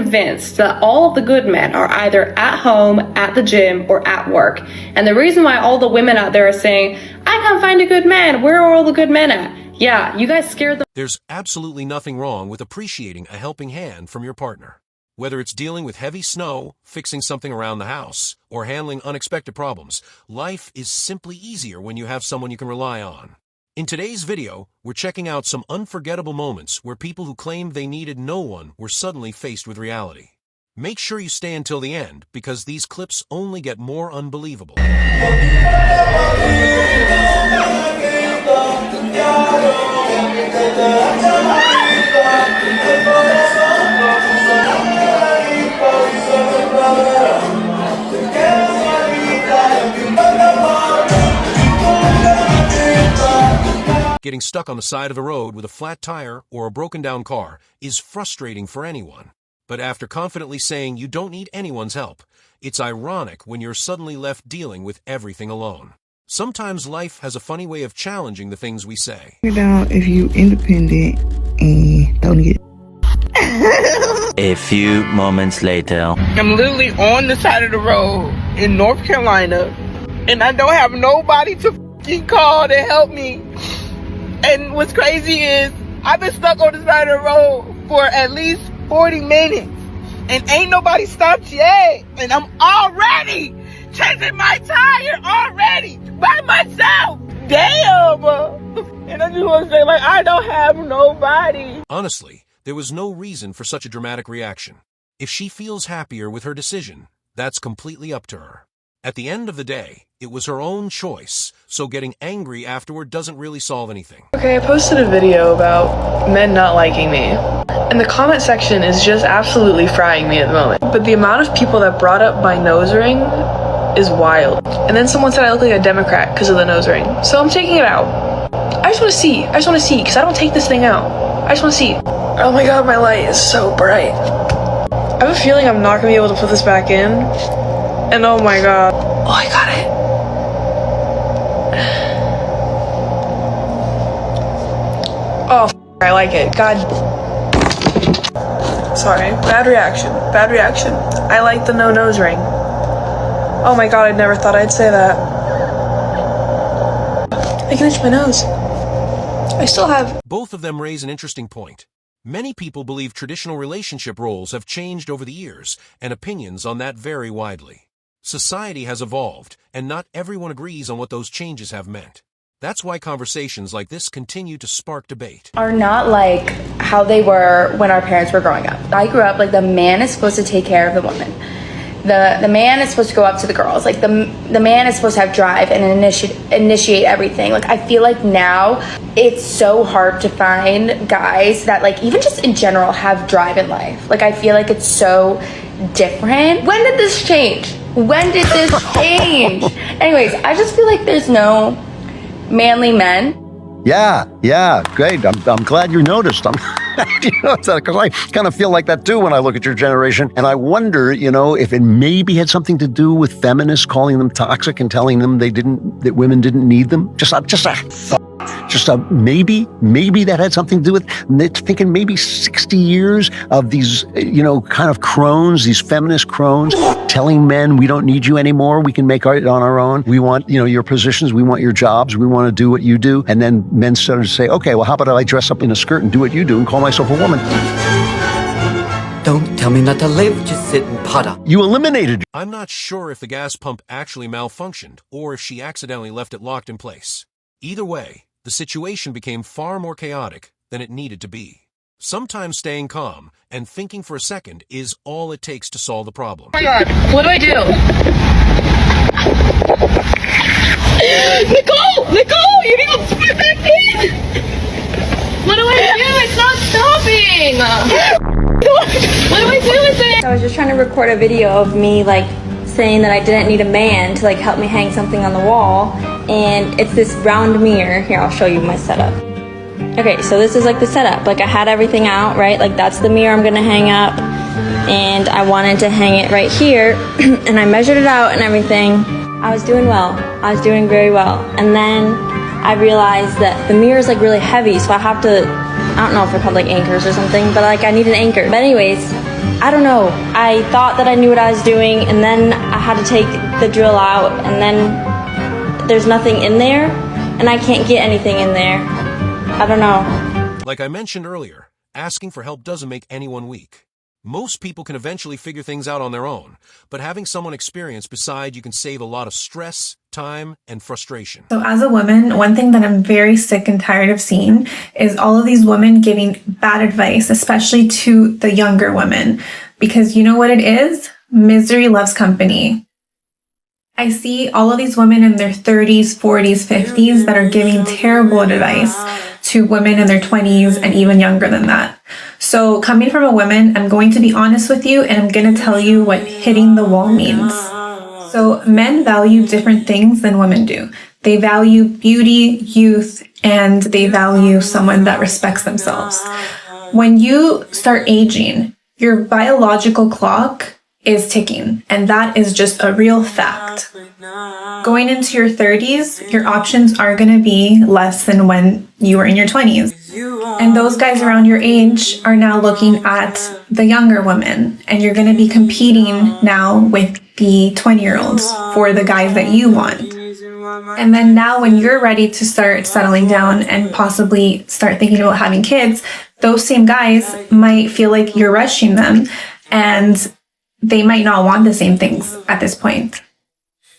convinced that all of the good men are either at home, at the gym, or at work. And the reason why all the women out there are saying, I can't find a good man, where are all the good men at? Yeah, you guys scared them. There's absolutely nothing wrong with appreciating a helping hand from your partner. Whether it's dealing with heavy snow, fixing something around the house, or handling unexpected problems, life is simply easier when you have someone you can rely on. In today's video, we're checking out some unforgettable moments where people who claimed they needed no one were suddenly faced with reality. Make sure you stay until the end, because these clips only get more unbelievable. Getting stuck on the side of the road with a flat tire or a broken-down car is frustrating for anyone. But after confidently saying you don't need anyone's help, it's ironic when you're suddenly left dealing with everything alone. Sometimes life has a funny way of challenging the things we say. Figure out if you independent and don't need it. A few moments later. I'm literally on the side of the road in North Carolina, and I don't have nobody to f***ing call to help me. And what's crazy is I've been stuck on the side of the road for at least 40 minutes, and ain't nobody stopped yet. And I'm already changing my tire already by myself. Damn. And I just want to say, like, I don't have nobody. Honestly, there was no reason for such a dramatic reaction. If she feels happier with her decision, that's completely up to her. At the end of the day, it was her own choice, so getting angry afterward doesn't really solve anything. Okay, I posted a video about men not liking me, and the comment section is just absolutely frying me at the moment. But the amount of people that brought up my nose ring is wild. And then someone said I look like a Democrat because of the nose ring. So I'm taking it out. I just want to see, because I don't take this thing out. I just want to see. Oh my god, my light is so bright. I have a feeling I'm not going to be able to put this back in. And oh my god. Oh, I got it. Oh, I like it. God. Sorry. Bad reaction. I like the no nose ring. Oh my god, I never thought I'd say that. I can itch my nose. I still have. Both of them raise an interesting point. Many people believe traditional relationship roles have changed over the years, and opinions on that vary widely. Society has evolved, and not everyone agrees on what those changes have meant. That's why conversations like this continue to spark debate. Are not like how they were when our parents were growing up. I grew up like the man is supposed to take care of the woman. The man is supposed to go up to the girls. Like the man is supposed to have drive and initiate everything. Like I feel like now it's so hard to find guys that like even just in general have drive in life. Like I feel like it's so different. When did this change? Anyways, I just feel like there's no manly men. Yeah, great. I'm glad you noticed. Because I kind of feel like that too when I look at your generation. And I wonder, if it maybe had something to do with feminists calling them toxic and telling them that women didn't need them. Just a maybe that had something to do with thinking maybe 60 years of these, kind of crones, these feminist crones telling men we don't need you anymore. We can make it on our own. We want, your positions. We want your jobs. We want to do what you do. And then men started to say, okay, well, how about I dress up in a skirt and do what you do and call myself a woman? Don't tell me not to live, just sit and putter. You eliminated. I'm not sure if the gas pump actually malfunctioned or if she accidentally left it locked in place. Either way, the situation became far more chaotic than it needed to be. Sometimes staying calm and thinking for a second is all it takes to solve the problem. Oh my god, what do I do? Nicole, you need to put back in! What do I do? It's not stopping! What do I do with it? I was just trying to record a video of me like saying that I didn't need a man to like help me hang something on the wall, and it's this round mirror. Here, I'll show you my setup. Okay, so this is like the setup. Like I had everything out, right? Like that's the mirror I'm gonna hang up, and I wanted to hang it right here, and I measured it out and everything. I was doing well. I was doing very well, and then I realized that the mirror is like really heavy, so I have to, I don't know if they're called like anchors or something, but like I need an anchor. But anyways, I don't know. I thought that I knew what I was doing, and then I had to take the drill out, and then there's nothing in there, and I can't get anything in there. I don't know. Like I mentioned earlier, asking for help doesn't make anyone weak. Most people can eventually figure things out on their own, but having someone experienced beside you can save a lot of stress, time, and frustration. So as a woman, one thing that I'm very sick and tired of seeing is all of these women giving bad advice, especially to the younger women, because you know what it is? Misery loves company. I see all of these women in their 30s, 40s, 50s that are giving terrible advice to women in their 20s and even younger than that. So coming from a woman, I'm going to be honest with you and I'm going to tell you what hitting the wall means. So men value different things than women do. They value beauty, youth, and they value someone that respects themselves. When you start aging, your biological clock is ticking, and that is just a real fact. Going into your 30s, your options are going to be less than when you were in your 20s. And those guys around your age are now looking at the younger women, and you're going to be competing now with the 20-year-olds for the guys that you want. And then now when you're ready to start settling down and possibly start thinking about having kids, those same guys might feel like you're rushing them, and they might not want the same things at this point.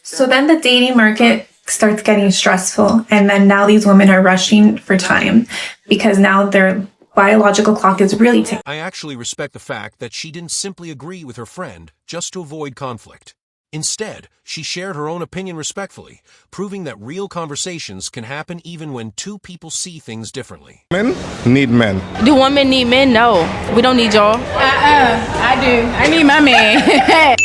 So then the dating market starts getting stressful, and then now these women are rushing for time because now their biological clock is really ticking. I actually respect the fact that she didn't simply agree with her friend just to avoid conflict. Instead, she shared her own opinion respectfully, proving that real conversations can happen even when two people see things differently. Men need men. Do women need men? No, we don't need y'all. I do. I need my man.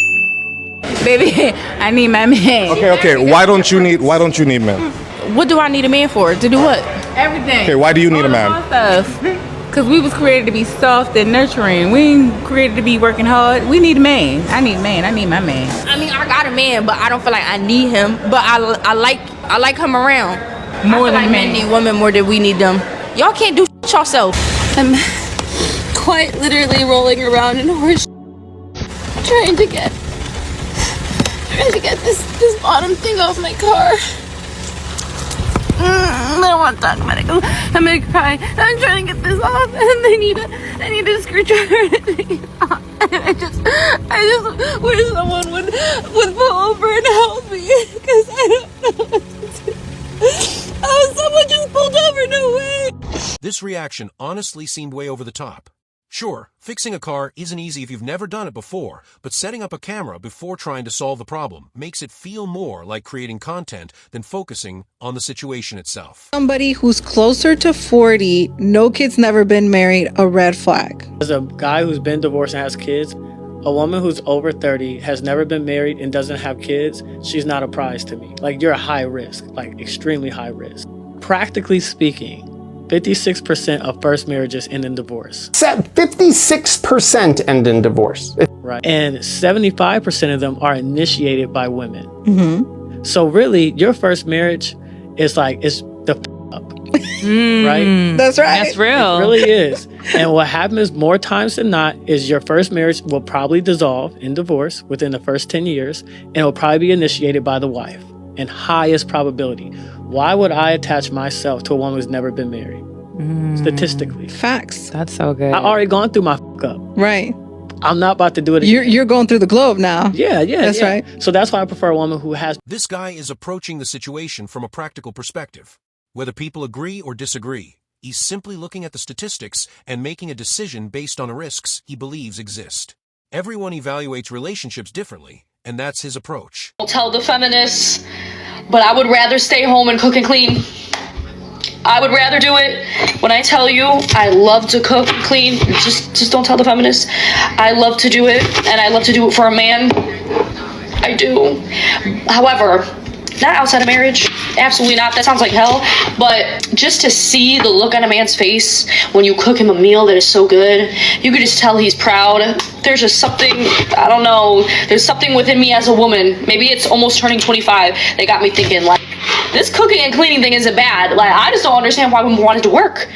Baby, I need my man. Okay. Why don't you need men? What do I need a man for? To do what? Everything. Okay, why do you need a man? Because we was created to be soft and nurturing. We ain't created to be working hard. We need a man. I need a man. I need my man. I mean, I got a man, but I don't feel like I need him. But I like him around. More than men need women more than we need them. Y'all can't do yourself. I'm quite literally rolling around in horse trying to get this bottom thing off my car. I don't want to talk about it. I'm gonna cry. I'm trying to get this off, and I need a screwdriver to take it off. And I just wish someone would pull over and help me, because I don't know what to do. Oh, someone just pulled over. No way. This reaction honestly seemed way over the top. Sure, fixing a car isn't easy if you've never done it before, but setting up a camera before trying to solve the problem makes it feel more like creating content than focusing on the situation itself. Somebody who's closer to 40, no kids, never been married, a red flag. As a guy who's been divorced and has kids, a woman who's over 30, has never been married and doesn't have kids, she's not a prize to me. Like, you're a high risk, like extremely high risk. Practically speaking, 56% of first marriages end in divorce. 56% end in divorce. Right. And 75% of them are initiated by women. Mm-hmm. So really, your first marriage is like, it's the up. Right? That's right. That's real. It really is. And what happens more times than not is your first marriage will probably dissolve in divorce within the first 10 years, and it will probably be initiated by the wife. And highest probability. Why would I attach myself to a woman who's never been married? Statistically. Facts. That's so good. I already gone through my fuck up. Right. I'm not about to do it again. You're going through the globe now. Yeah. That's right. So that's why I prefer a woman who has... This guy is approaching the situation from a practical perspective. Whether people agree or disagree, he's simply looking at the statistics and making a decision based on the risks he believes exist. Everyone evaluates relationships differently, and that's his approach. I'll tell the feminists, but I would rather stay home and cook and clean. I would rather do it. When I tell you I love to cook and clean, just don't tell the feminists. I love to do it, and I love to do it for a man. I do. However, not outside of marriage. Absolutely not. That sounds like hell. But just to see the look on a man's face when you cook him a meal that is so good, you could just tell he's proud. There's just something, I don't know, there's something within me as a woman. Maybe it's almost turning 25. They got me thinking, like, this cooking and cleaning thing isn't bad. Like, I just don't understand why women wanted to work.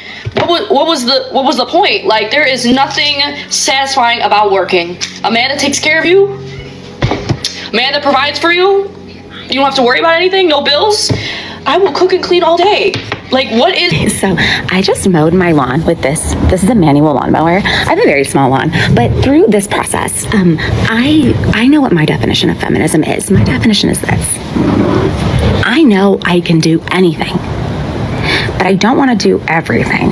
What was the point? Like, there is nothing satisfying about working. A man that takes care of you, a man that provides for you, you don't have to worry about anything, no bills. I will cook and clean all day. Like, what is... So I just mowed my lawn with this. This is a manual lawnmower. I have a very small lawn, but through this process, I know what my definition of feminism is. My definition is this. I know I can do anything, but I don't want to do everything.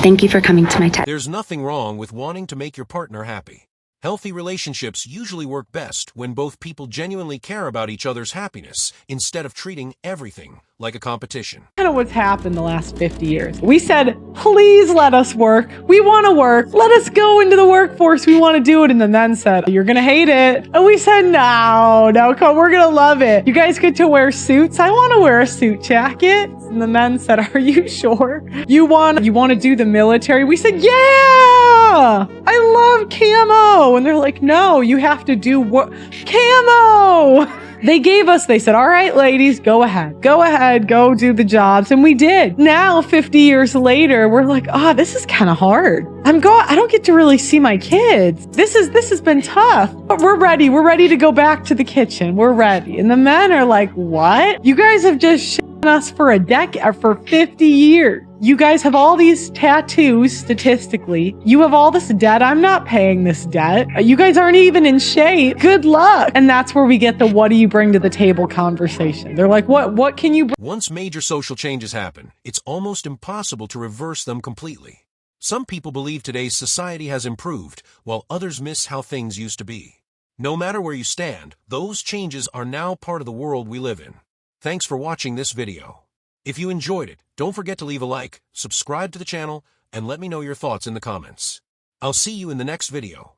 Thank you for coming to my TED. There's nothing wrong with wanting to make your partner happy. Healthy relationships usually work best when both people genuinely care about each other's happiness instead of treating everything like a competition. Kind of what's happened the last 50 years. We said, please let us work. We want to work. Let us go into the workforce. We want to do it. And the men said, you're going to hate it. And we said, no, come, we're going to love it. You guys get to wear suits. I want to wear a suit jacket. And the men said, are you sure? You want to do the military? We said, yeah, I love camo. And they're like, no, you have to do what? Camo. They said, all right, ladies, go ahead, go do the jobs. And we did. Now, 50 years later, we're like, this is kind of hard. I don't get to really see my kids. This has been tough, but we're ready to go back to the kitchen. We're ready. And the men are like, what? You guys have just shit on us for a decade, or for 50 years. You guys have all these tattoos, statistically. You have all this debt. I'm not paying this debt. You guys aren't even in shape. Good luck. And that's where we get the what do you bring to the table conversation. They're like, what can you bring? Once major social changes happen, it's almost impossible to reverse them completely. Some people believe today's society has improved, while others miss how things used to be. No matter where you stand, those changes are now part of the world we live in. Thanks for watching this video. If you enjoyed it, don't forget to leave a like, subscribe to the channel, and let me know your thoughts in the comments. I'll see you in the next video.